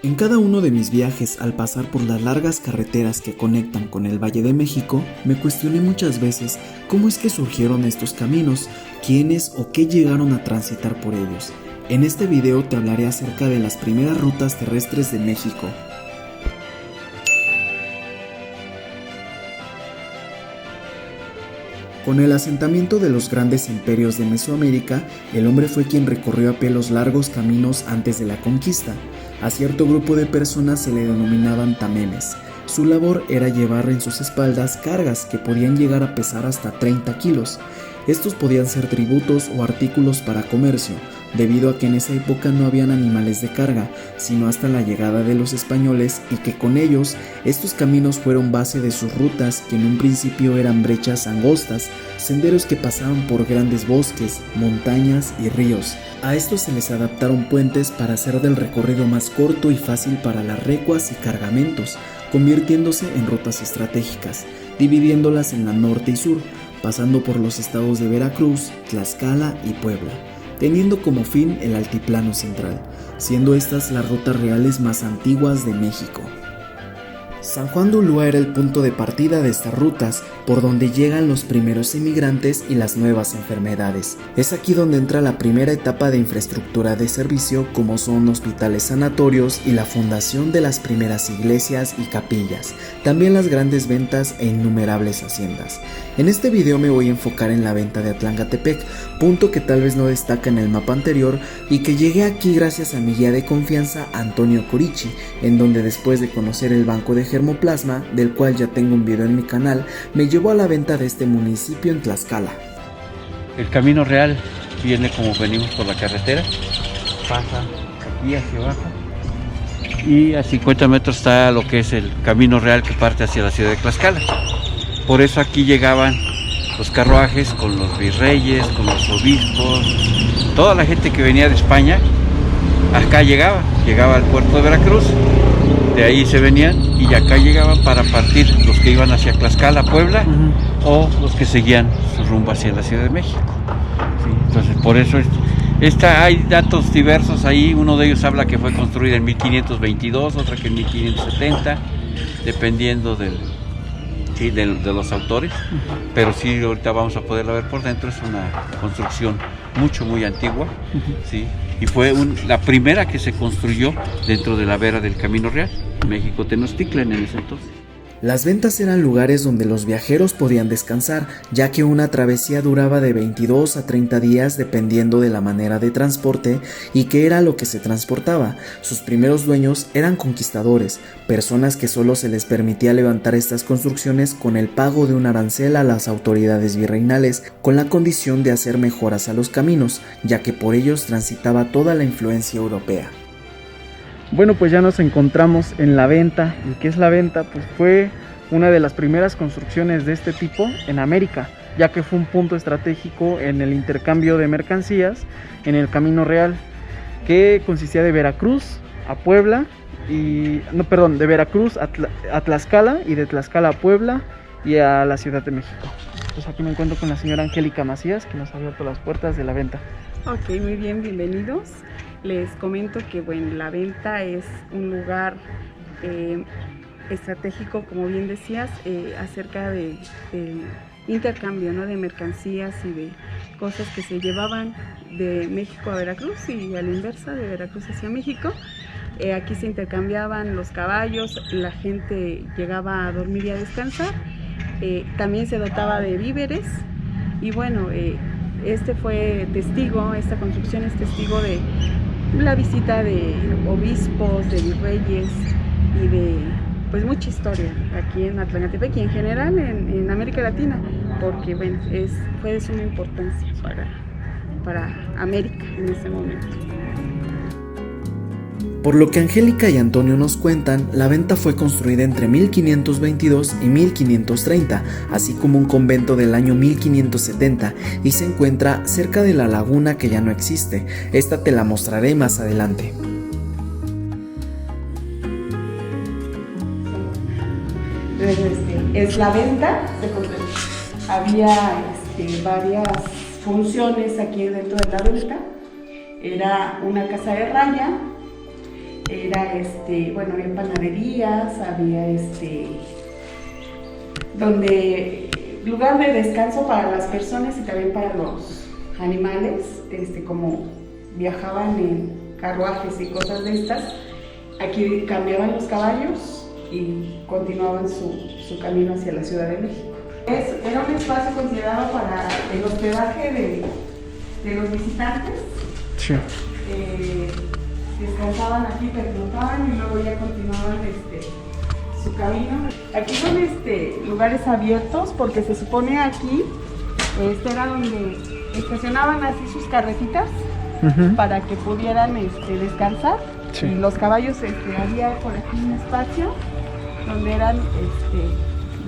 En cada uno de mis viajes al pasar por las largas carreteras que conectan con el Valle de México, me cuestioné muchas veces cómo es que surgieron estos caminos, quiénes o qué llegaron a transitar por ellos. En este video te hablaré acerca de las primeras rutas terrestres de México. Con el asentamiento de los grandes imperios de Mesoamérica, el hombre fue quien recorrió a pie los largos caminos antes de la conquista. A cierto grupo de personas se le denominaban tamemes. Su labor era llevar en sus espaldas cargas que podían llegar a pesar hasta 30 kilos. Estos podían ser tributos o artículos para comercio, debido a que en esa época no habían animales de carga, sino hasta la llegada de los españoles, y que con ellos estos caminos fueron base de sus rutas, que en un principio eran brechas angostas, senderos que pasaban por grandes bosques, montañas y ríos. A estos se les adaptaron puentes para hacer del recorrido más corto y fácil para las recuas y cargamentos, convirtiéndose en rutas estratégicas, dividiéndolas en la norte y sur, pasando por los estados de Veracruz, Tlaxcala y Puebla, teniendo como fin el altiplano central, siendo estas las rutas reales más antiguas de México. San Juan de Ulúa era el punto de partida de estas rutas, por donde llegan los primeros inmigrantes y las nuevas enfermedades. Es aquí donde entra la primera etapa de infraestructura de servicio, como son hospitales, sanatorios y la fundación de las primeras iglesias y capillas, también las grandes ventas e innumerables haciendas. En este video me voy a enfocar en la venta de Atlangatepec, punto que tal vez no destaca en el mapa anterior y que llegué aquí gracias a mi guía de confianza Antonio Corichi, en donde después de conocer el banco de germoplasma, del cual ya tengo un video en mi canal, me llevó a la venta de este municipio en Tlaxcala. El camino real viene como venimos por la carretera, pasa aquí hacia abajo y a 50 metros está lo que es el camino real que parte hacia la ciudad de Tlaxcala. Por eso aquí llegaban los carruajes con los virreyes, con los obispos, toda la gente que venía de España, acá llegaba al puerto de Veracruz, de ahí se venían y acá llegaban para partir los que iban hacia Tlaxcala, Puebla, o los que seguían su rumbo hacia la Ciudad de México. Sí, entonces por eso hay datos diversos ahí, uno de ellos habla que fue construida en 1522, otra que en 1570, dependiendo de los autores, pero sí ahorita vamos a poderla ver por dentro. Es una construcción muy antigua, sí, y fue la primera que se construyó dentro de la vera del Camino Real, México Tenochtitlan en ese entonces. Las ventas eran lugares donde los viajeros podían descansar, ya que una travesía duraba de 22 a 30 días dependiendo de la manera de transporte y qué era lo que se transportaba. Sus primeros dueños eran conquistadores, personas que solo se les permitía levantar estas construcciones con el pago de un arancel a las autoridades virreinales, con la condición de hacer mejoras a los caminos, ya que por ellos transitaba toda la influencia europea. Bueno, pues ya nos encontramos en la venta. ¿Y qué es la venta? Pues fue una de las primeras construcciones de este tipo en América, ya que fue un punto estratégico en el intercambio de mercancías en el Camino Real, que consistía de Veracruz a Puebla, de Veracruz a Tlaxcala, y de Tlaxcala a Puebla y a la Ciudad de México. Pues aquí me encuentro con la señora Angélica Macías, que nos ha abierto las puertas de la venta. Ok, muy bien, bienvenidos. Les comento que bueno, la venta es un lugar estratégico, como bien decías, acerca del intercambio, ¿no?, de mercancías y de cosas que se llevaban de México a Veracruz y a la inversa, de Veracruz hacia México. Aquí se intercambiaban los caballos, la gente llegaba a dormir y a descansar. También se dotaba de víveres y bueno, esta construcción es testigo de la visita de obispos, de virreyes y de pues mucha historia aquí en Atlangatepec y en general en América Latina, porque bueno, fue de suma importancia para América en ese momento. Por lo que Angélica y Antonio nos cuentan, la venta fue construida entre 1522 y 1530, así como un convento del año 1570, y se encuentra cerca de la laguna que ya no existe. Esta te la mostraré más adelante. Es la venta. Había varias funciones aquí dentro de la venta. Era una casa de raya. Era, bueno, había panaderías, había donde lugar de descanso para las personas y también para los animales, como viajaban en carruajes y cosas de estas, aquí cambiaban los caballos y continuaban su camino hacia la Ciudad de México. Era un espacio considerado para el hospedaje de los visitantes. Sí. Descansaban aquí, pernoctaban y luego ya continuaban su camino. Aquí son lugares abiertos porque se supone aquí era donde estacionaban así sus carretitas para que pudieran descansar. Sí. Y los caballos, había por aquí un espacio donde eran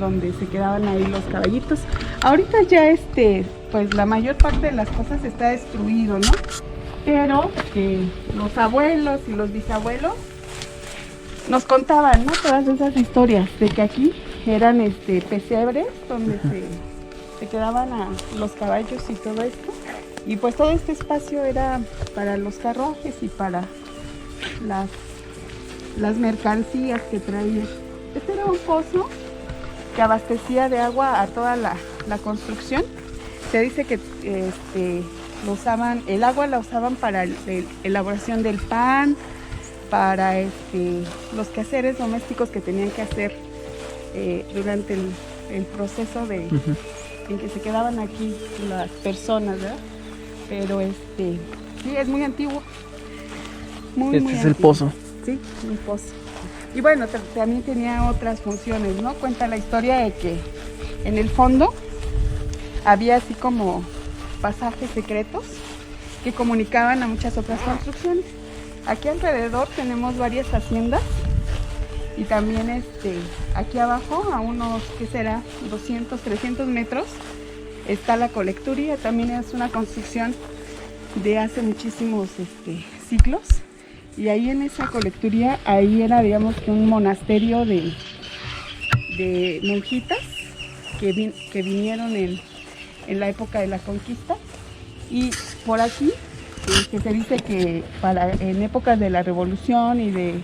donde se quedaban ahí los caballitos. Ahorita ya pues la mayor parte de las cosas está destruido, ¿no? Pero los abuelos y los bisabuelos nos contaban, ¿no? Todas esas historias de que aquí eran pesebres donde se quedaban los caballos y todo esto. Y pues todo este espacio era para los carruajes y para las mercancías que traían. Este era un pozo que abastecía de agua a toda la construcción. Se dice que el agua la usaban para la elaboración del pan, para los quehaceres domésticos que tenían que hacer durante el proceso en que se quedaban aquí las personas, ¿verdad? Pero sí, es muy antiguo. Muy es antiguo. El pozo. Sí, un pozo. Y bueno, también tenía otras funciones, ¿no? Cuenta la historia de que en el fondo había así como pasajes secretos que comunicaban a muchas otras construcciones. Aquí alrededor tenemos varias haciendas y también aquí abajo, a unos, ¿qué será? 200, 300 metros, está la colecturía. También es una construcción de hace muchísimos siglos. Y ahí en esa colecturía, ahí era, digamos, que un monasterio de monjitas que vinieron en la época de la conquista. Y por aquí, que se dice que en épocas de la revolución y de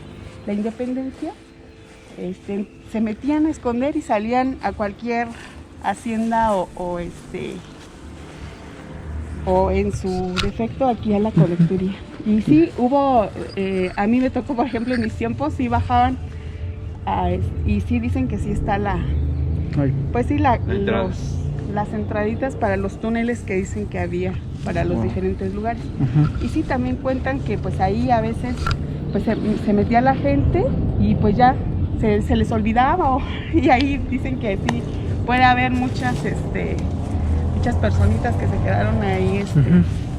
la independencia, se metían a esconder y salían a cualquier hacienda o en su defecto aquí a la colecturía. Y sí, hubo, a mí me tocó, por ejemplo, en mis tiempos, sí bajaban y sí dicen que sí está pues sí, las entraditas para los túneles que dicen que había para los diferentes lugares. Y sí, también cuentan que pues ahí a veces pues se metía la gente y pues ya se les olvidaba, y ahí dicen que sí, puede haber muchas personitas que se quedaron ahí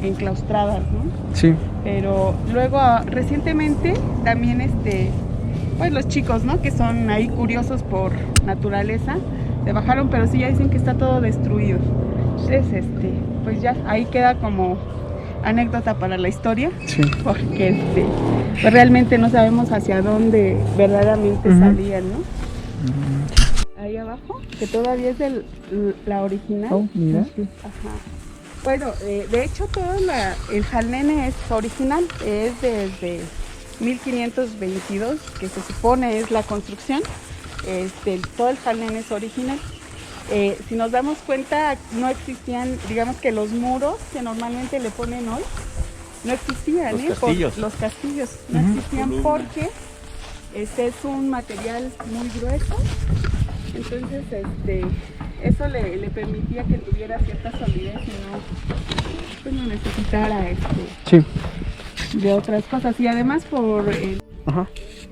enclaustradas, ¿no? Sí. Pero luego recientemente también pues los chicos, ¿no? Que son ahí curiosos por naturaleza, se bajaron, pero sí ya dicen que está todo destruido. Entonces pues ya ahí queda como anécdota para la historia. Sí. Porque pues realmente no sabemos hacia dónde verdaderamente salían, ¿no? Ahí abajo, que todavía es la original. Oh, mira. Ajá. Bueno, de hecho todo el Jalnene es original, es desde 1522, que se supone es la construcción. Todo el Jalnene es original. Si nos damos cuenta, no existían, digamos que los muros que normalmente le ponen hoy, no existían, los castillos no existían porque es un material muy grueso. Entonces eso le permitía que tuviera cierta solidez y no necesitara de otras cosas. Y además por Ajá.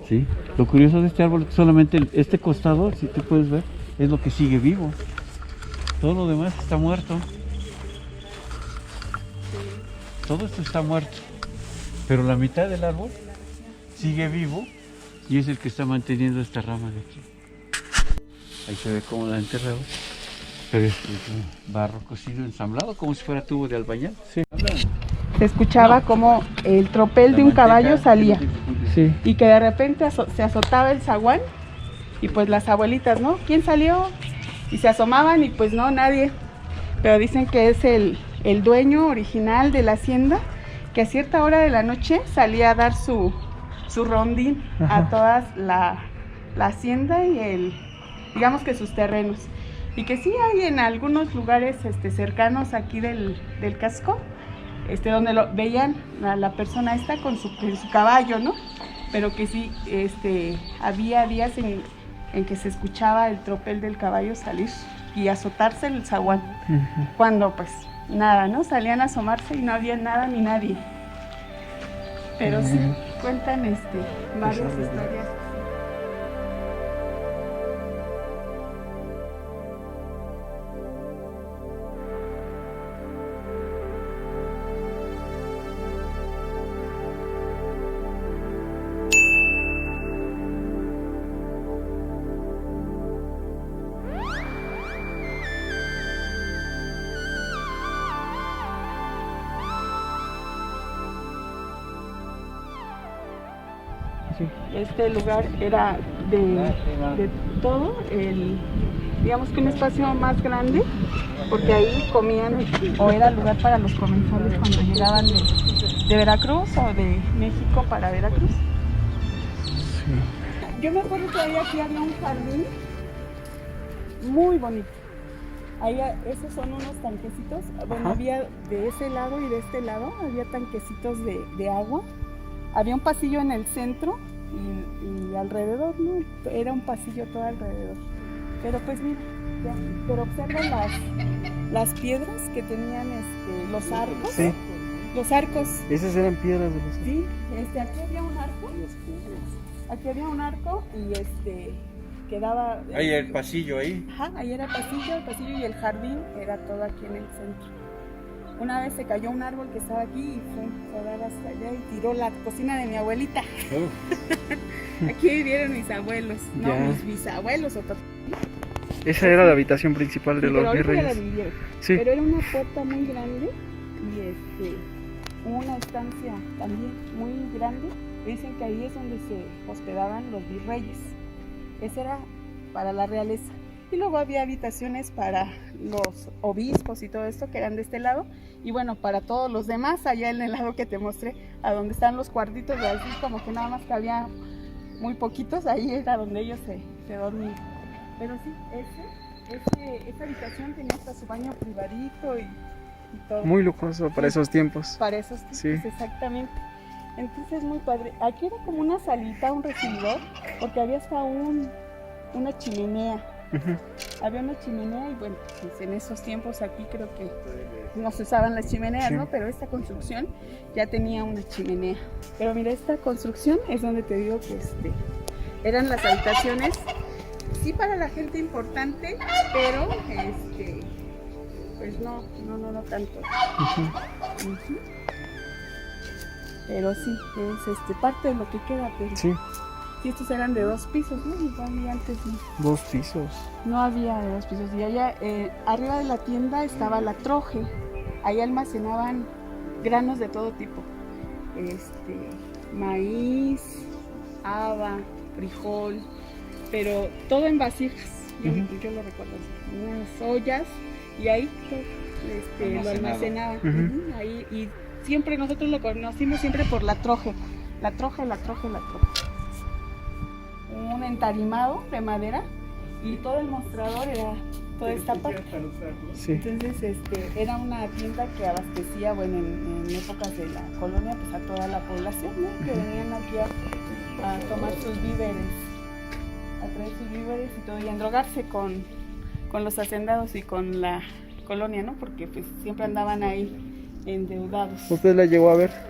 Sí, lo curioso de este árbol es que solamente este costado, si tú puedes ver, es lo que sigue vivo. Todo lo demás está muerto. Todo esto está muerto. Pero la mitad del árbol sigue vivo y es el que está manteniendo esta rama de aquí. Ahí se ve cómo la han enterrado. Pero es barro cocido, ensamblado, como si fuera tubo de albañal. Sí. Se escuchaba como el tropel de un caballo salía. Sí. Y que de repente se azotaba el zaguán y pues las abuelitas, ¿no? ¿Quién salió? Y se asomaban y pues no, nadie. Pero dicen que es el dueño original de la hacienda, que a cierta hora de la noche salía a dar su su rondín Ajá. a todas la hacienda y digamos que sus terrenos. Y que sí hay en algunos lugares cercanos aquí del casco, donde veían a la persona esta con su caballo, ¿no? Pero que sí, había días en que se escuchaba el tropel del caballo salir y azotarse el zaguán. Cuando pues nada, ¿no? Salían a asomarse y no había nada ni nadie. Pero sí, cuentan varias historias. Este lugar era de todo, digamos que un espacio más grande, porque ahí comían, o era lugar para los comensales cuando llegaban de Veracruz o de México para Veracruz. Sí. Yo me acuerdo que ahí aquí había un jardín muy bonito. Ahí, esos son unos tanquecitos. Bueno, había de ese lado y de este lado, había tanquecitos de agua. Había un pasillo en el centro y alrededor, ¿no? Era un pasillo todo alrededor. Pero pues mira, ya, pero observa las piedras que tenían los arcos. Sí. Los arcos. Esas eran piedras de los... Sí, aquí había un arco. Aquí había un arco y quedaba... Ahí el pasillo ahí. Ajá, ahí era el pasillo y el jardín era todo aquí en el centro. Una vez se cayó un árbol que estaba aquí y fue a dar hasta allá y tiró la cocina de mi abuelita. Aquí vivieron mis abuelos, no, mis bisabuelos o Esa era la habitación principal de los virreyes. Sí. Pero era una puerta muy grande y una estancia también muy grande. Dicen que ahí es donde se hospedaban los virreyes. Esa era para la realeza. Y luego había habitaciones para los obispos y todo esto que eran de este lado. Y bueno, para todos los demás, allá en el lado que te mostré, a donde están los cuartitos, así como que nada más cabía muy poquitos, ahí era donde ellos se dormían. Pero sí, esa habitación tenía hasta su baño privadito y todo. Muy lujoso para esos tiempos. Para esos tiempos, sí. Exactamente. Entonces muy padre. Aquí era como una salita, un recibidor, porque había hasta una chimenea. Había una chimenea y bueno, pues en esos tiempos aquí creo que no se usaban las chimeneas, sí, ¿no? Pero esta construcción ya tenía una chimenea. Pero mira, esta construcción es donde te digo que eran las habitaciones, sí, para la gente importante, pero pues no tanto. Pero sí, es parte de lo que queda, pero sí. Sí, estos eran de 2 pisos, ¿no? Igual y antes no. 2 pisos. No había de 2 pisos. Y allá, arriba de la tienda estaba la troje. Ahí almacenaban granos de todo tipo. Maíz, haba, frijol, pero todo en vasijas. Yo lo recuerdo así. Unas ollas y ahí lo almacenaban. Ahí, y siempre nosotros lo conocimos siempre por la troje. La troje. Un entarimado de madera y todo el mostrador era toda esta parte. Sí. Entonces era una tienda que abastecía, bueno, en épocas de la colonia, pues a toda la población, ¿no? Que venían aquí a tomar sus víveres, a traer sus víveres y todo, y a endrogarse con los hacendados y con la colonia, ¿no? Porque pues siempre andaban ahí endeudados. ¿Usted la llegó a ver?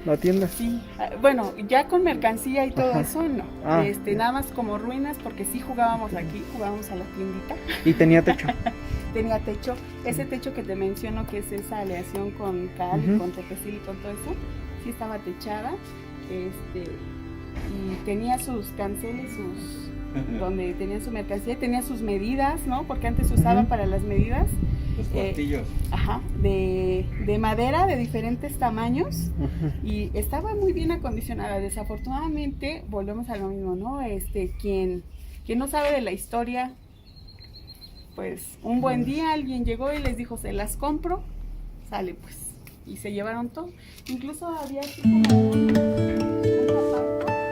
¿La tienda? Sí, bueno, ya con mercancía y todo eso, no. Nada más como ruinas, porque sí jugábamos aquí, jugábamos a la tiendita. ¿Y tenía techo? Tenía techo. Ese techo que te menciono, que es esa aleación con cal, y con tepecil y con todo eso, sí estaba techada. Y tenía sus canceles, donde tenían su mercancía, y tenía sus medidas, ¿no? Porque antes usaban para las medidas. Los cuartillos. De madera de diferentes tamaños y estaba muy bien acondicionada. Desafortunadamente, volvemos a lo mismo, ¿no? Quien no sabe de la historia, pues un buen día alguien llegó y les dijo, se las compro, sale pues, y se llevaron todo. Incluso había así como una parte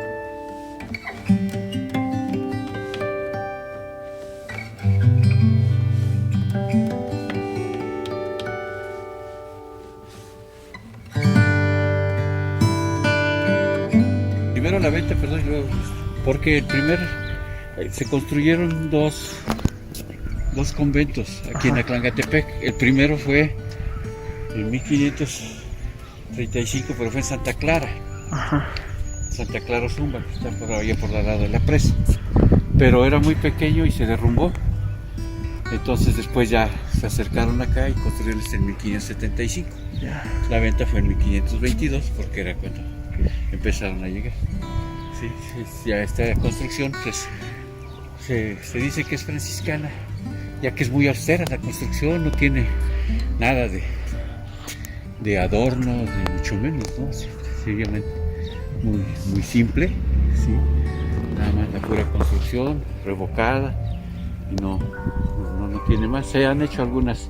ahorita, perdón, porque se construyeron dos conventos aquí en Atlangatepec. El primero fue en 1535, pero fue en Santa Clara. Santa Clara Zumba, que está por allá por el lado de la presa. Pero era muy pequeño y se derrumbó. Entonces después ya se acercaron acá y construyeron en 1575. La venta fue en 1522 porque era cuando empezaron a llegar. Sí, ya esta construcción pues se dice que es franciscana, ya que es muy austera la construcción, no tiene nada de adornos, ni mucho menos, ¿no? Sencillamente muy simple, ¿sí? Nada más la pura construcción, revocada, y no tiene más. Se han hecho algunas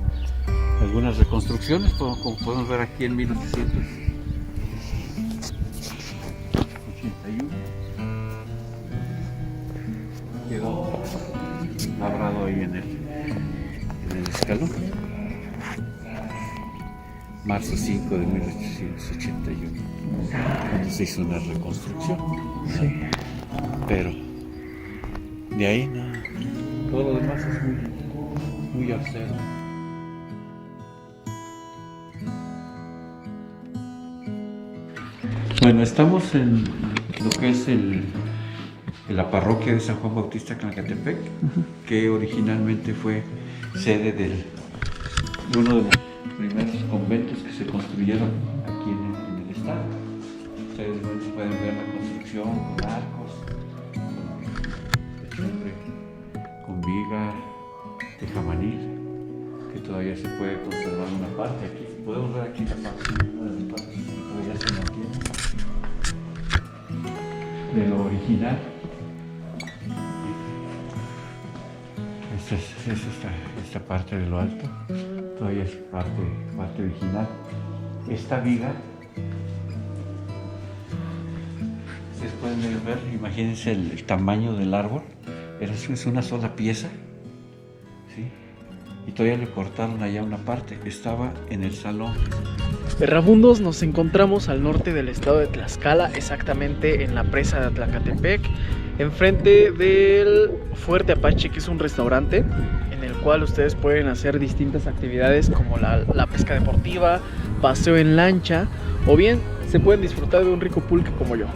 reconstrucciones, como podemos ver aquí en 1881. Quedó labrado ahí en el escalón. Marzo 5 de 1881, cuando se hizo una reconstrucción. Sí. Pero de ahí no, todo lo demás es muy austero. Bueno, estamos en lo que es la parroquia de San Juan Bautista Atlangatepec, que originalmente fue sede de uno de los primeros conventos que se construyeron aquí en el estado. Ustedes pueden ver la construcción con arcos, siempre con viga de jamanil, que todavía se puede conservar una parte. Aquí podemos ver aquí la parte, una de las partes que todavía se mantiene de lo original. Esta parte de lo alto todavía es parte original. Esta viga, ustedes pueden ver, imagínense el tamaño del árbol, es una sola pieza, ¿sí? Y todavía le cortaron allá una parte, estaba en el salón. Errabundos, nos encontramos al norte del estado de Tlaxcala, exactamente en la presa de Atlangatepec, enfrente del Fuerte Apache, que es un restaurante en el cual ustedes pueden hacer distintas actividades como la pesca deportiva, paseo en lancha, o bien se pueden disfrutar de un rico pulque como yo.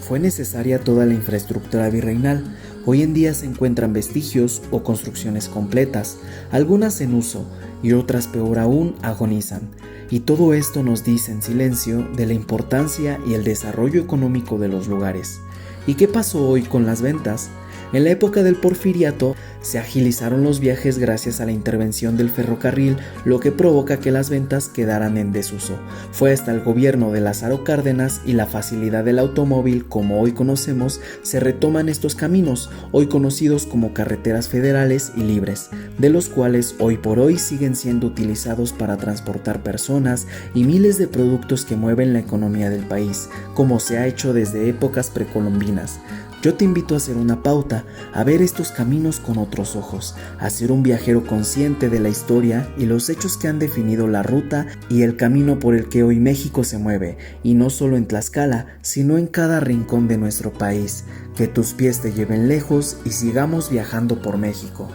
Fue necesaria toda la infraestructura virreinal. Hoy en día se encuentran vestigios o construcciones completas, algunas en uso y otras peor aún agonizan. Y todo esto nos dice en silencio de la importancia y el desarrollo económico de los lugares. ¿Y qué pasó hoy con las ventas? En la época del Porfiriato se agilizaron los viajes gracias a la intervención del ferrocarril, lo que provoca que las ventas quedaran en desuso. Fue hasta el gobierno de Lázaro Cárdenas y la facilidad del automóvil, como hoy conocemos, se retoman estos caminos, hoy conocidos como carreteras federales y libres, de los cuales hoy por hoy siguen siendo utilizados para transportar personas y miles de productos que mueven la economía del país, como se ha hecho desde épocas precolombinas. Yo te invito a hacer una pauta, a ver estos caminos con otros ojos, a ser un viajero consciente de la historia y los hechos que han definido la ruta y el camino por el que hoy México se mueve, y no solo en Tlaxcala, sino en cada rincón de nuestro país. Que tus pies te lleven lejos y sigamos viajando por México.